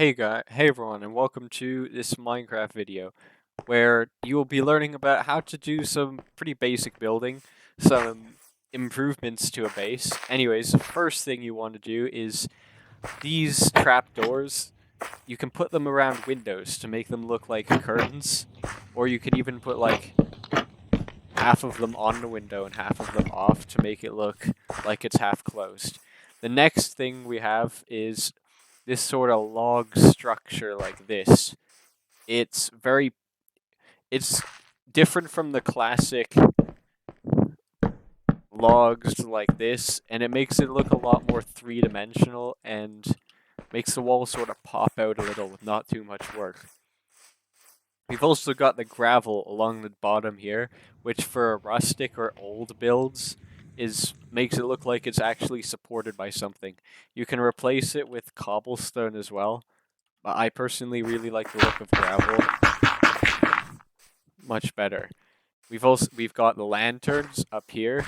Hey everyone, and welcome to this Minecraft video, where you will be learning about how to do some pretty basic building, some improvements to a base. Anyways, the first thing you want to do is these trapdoors. You can put them around windows to make them look like curtains, or you could even put like half of them on the window and half of them off to make it look like it's half closed. The next thing we have is this sort of log structure like this. It's very, it's different from the classic logs like this, and it makes it look a lot more three-dimensional and makes the wall sort of pop out a little with not too much work. We've also got the gravel along the bottom here, which for rustic or old builds makes it look like it's actually supported by something. You can replace it with cobblestone as well, but I personally really like the look of gravel much better. We've got the lanterns up here.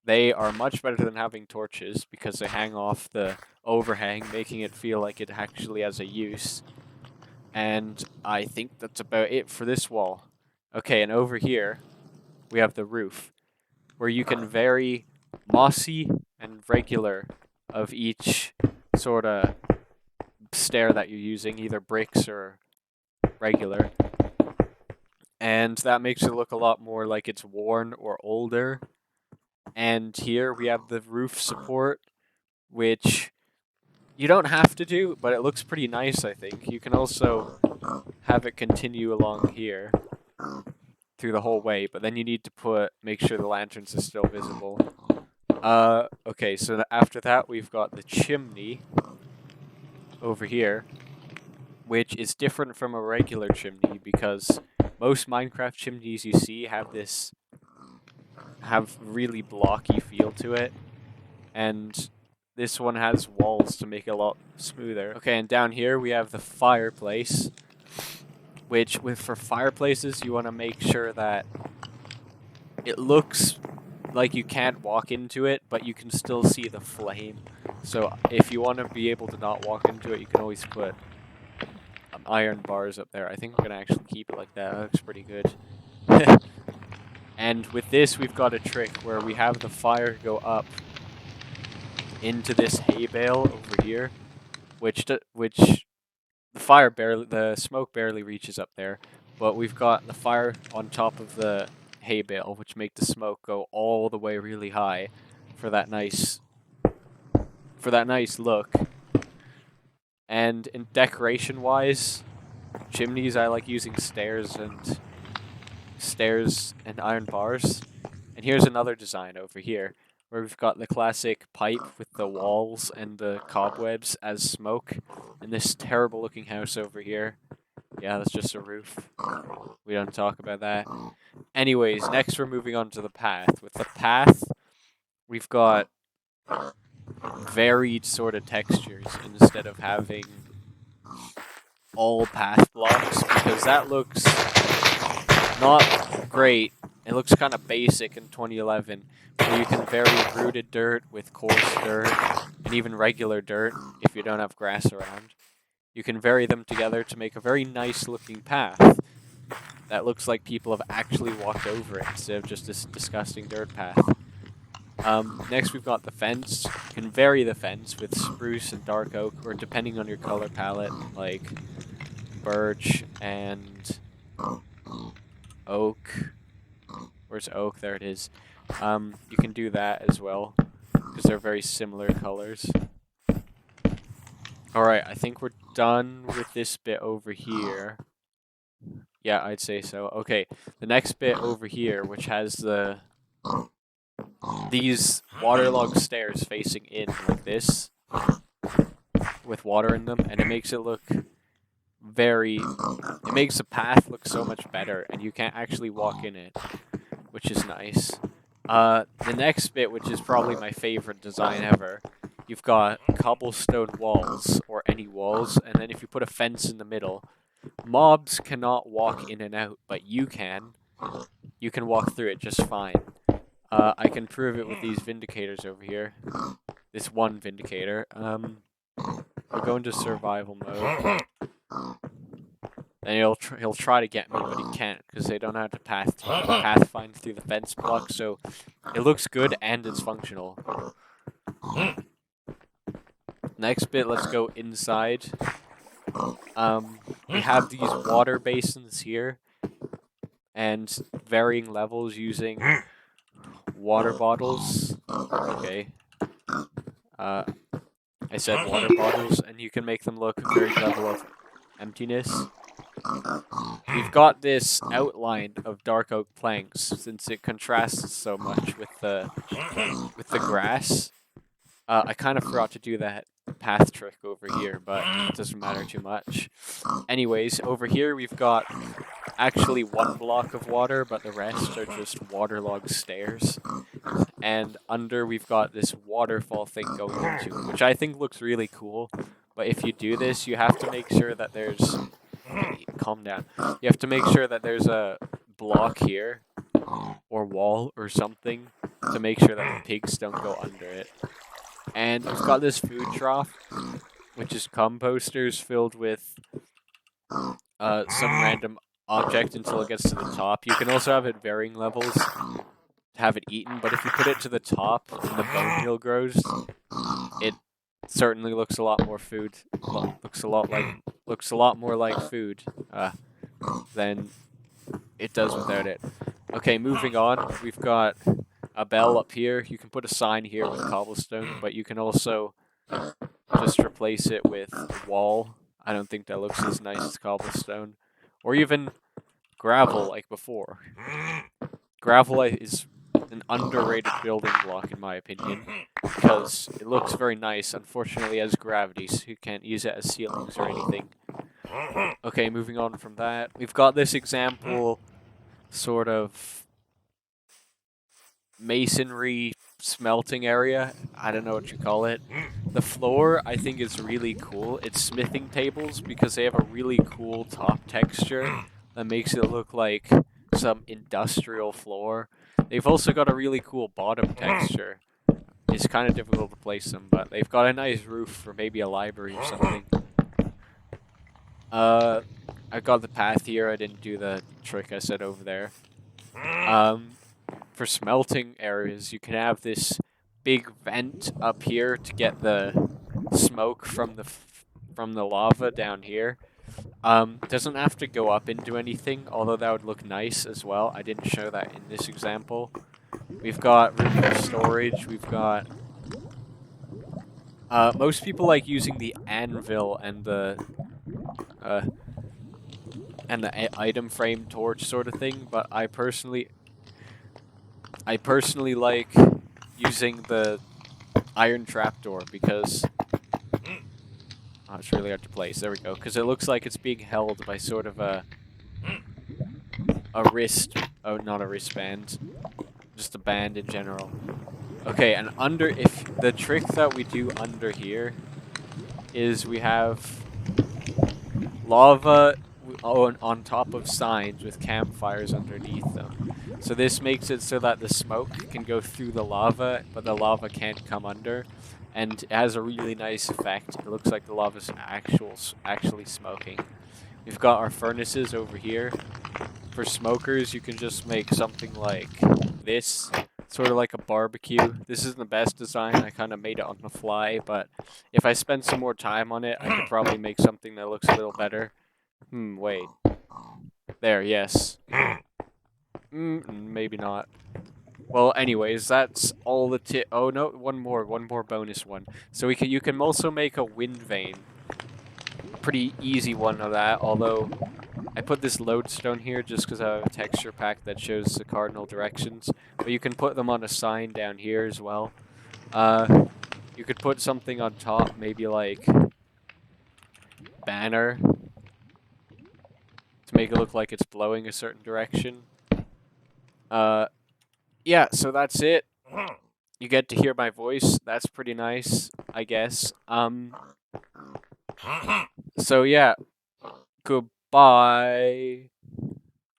They are much better than having torches because they hang off the overhang, making it feel like it actually has a use. And I think that's about it for this wall. Okay, and over here, we have the roof, where you can vary mossy and regular of each sort of stair that you're using, either bricks or regular. And that makes it look a lot more like it's worn or older. And here we have the roof support, which you don't have to do, but it looks pretty nice, I think. You can also have it continue along here through the whole way, but then you need to make sure the lanterns are still visible. Okay, so after that we've got the chimney over here, which is different from a regular chimney because most Minecraft chimneys you see have really blocky feel to it, and this one has walls to make it a lot smoother. Okay, and down here we have the fireplace, which for fireplaces you want to make sure that it looks like you can't walk into it, but you can still see the flame. So if you want to be able to not walk into it, you can always put iron bars up there. I think we're going to actually keep it like that. That looks pretty good. And with this, we've got a trick where we have the fire go up into this hay bale over here, which the smoke barely reaches up there, but we've got the fire on top of the hay bale, which make the smoke go all the way really high for that nice look. And in decoration wise, chimneys, I like using stairs and iron bars. And here's another design over here where we've got the classic pipe with the walls and the cobwebs as smoke, and this terrible looking house over here. Yeah, that's just a roof. We don't talk about that. Anyways, next we're moving on to the path. With the path, we've got varied sort of textures instead of having all path blocks, because that looks not great. It looks kind of basic in 2011, where you can vary rooted dirt with coarse dirt, and even regular dirt if you don't have grass around. You can vary them together to make a very nice looking path that looks like people have actually walked over it instead of just this disgusting dirt path. Next we've got the fence. You can vary the fence with spruce and dark oak, or depending on your color palette, like birch and oak. Where's oak? There it is. You can do that as well, because they're very similar colors. Alright, I think we're done with this bit over here. Yeah, I'd say so. Okay, the next bit over here, which has these waterlogged stairs facing in like this, with water in them, and it makes it look it makes the path look so much better, and you can't actually walk in it, which is nice. The next bit, which is probably my favorite design ever, you've got cobblestone walls, or any walls, and then if you put a fence in the middle, mobs cannot walk in and out, but you can. You can walk through it just fine. I can prove it with these vindicators over here. This one vindicator. I'll go into survival mode. And he'll try to get me, but he can't because they don't know how to pathfind through the fence block. So it looks good and it's functional. Next bit, let's go inside. We have these water basins here, and varying levels using water bottles. Okay. I said water bottles, and you can make them look very level of emptiness. We've got this outline of dark oak planks since it contrasts so much with the grass. I kind of forgot to do that path trick over here, but it doesn't matter too much. Anyways, over here we've got actually one block of water, but the rest are just waterlogged stairs. And under we've got this waterfall thing going into, which I think looks really cool. But if you do this, you have to make sure that there's... Calm down. You have to make sure that there's a block here, or wall, or something, to make sure that the pigs don't go under it. And we've got this food trough, which is composters filled with some random object until it gets to the top. You can also have it varying levels to have it eaten, but if you put it to the top and the bone meal grows, it certainly looks a lot more food. Looks a lot more like food than it does without it. Okay, moving on. We've got a bell up here. You can put a sign here with cobblestone, but you can also just replace it with wall. I don't think that looks as nice as cobblestone. Or even gravel like before. Gravel is an underrated building block in my opinion, because it looks very nice. Unfortunately, it has gravity, so you can't use it as ceilings or anything. Okay, moving on from that. We've got this example sort of masonry smelting area. I don't know what you call it. The floor, I think, is really cool. It's smithing tables because they have a really cool top texture that makes it look like some industrial floor. They've also got a really cool bottom texture. It's kind of difficult to place them, but they've got a nice roof for maybe a library or something. I got the path here. I didn't do the trick I said over there. For smelting areas, you can have this big vent up here to get the smoke from the lava down here. Doesn't have to go up into anything, although that would look nice as well. I didn't show that in this example. We've got room for storage. We've got... most people like using the anvil and the item frame torch sort of thing, but I personally like using the iron trapdoor because it's really hard to place. There we go. Because it looks like it's being held by sort of a wrist. Oh, not a wristband. Just a band in general. Okay, and if the trick that we do under here is we have lava on top of signs with campfires underneath them. So this makes it so that the smoke can go through the lava, but the lava can't come under. And it has a really nice effect. It looks like the lava's actually smoking. We've got our furnaces over here. For smokers, you can just make something like this, sort of like a barbecue. This isn't the best design. I kind of made it on the fly, but if I spend some more time on it, I could probably make something that looks a little better. Wait. There, yes. Maybe not. Well, anyways, that's all the oh no, one more bonus one. So you can also make a wind vane. A pretty easy one of that, although I put this lodestone here just because I have a texture pack that shows the cardinal directions. But you can put them on a sign down here as well. You could put something on top, maybe like banner, to make it look like it's blowing a certain direction. Yeah, so that's it. You get to hear my voice. That's pretty nice, I guess. So yeah, goodbye.